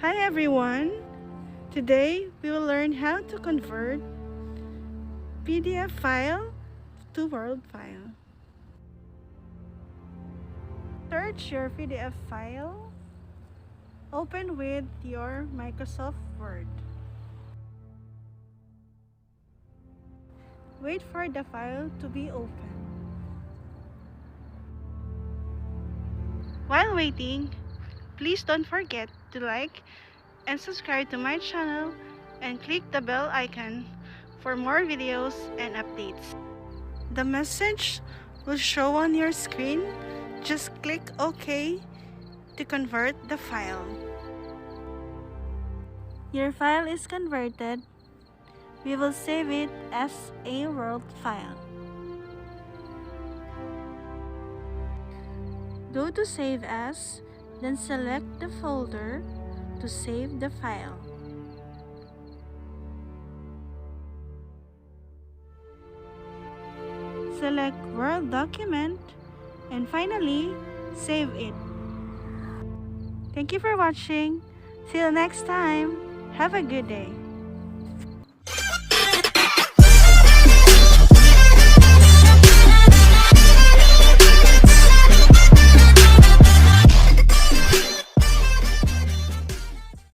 Hi everyone! Today we will learn how to convert PDF file to Word file. Search your PDF file. Open with your Microsoft Word. Wait for the file to be open. While waiting, please don't forget to like and subscribe to my channel and click the bell icon for more videos and updates. The message will show on your screen. Just click OK to convert the file. Your file is converted. We will save it as a Word file. Go to Save As, then select the folder to save the file. Select Word document and finally save it. Thank you for watching. See you next time. Have a good day.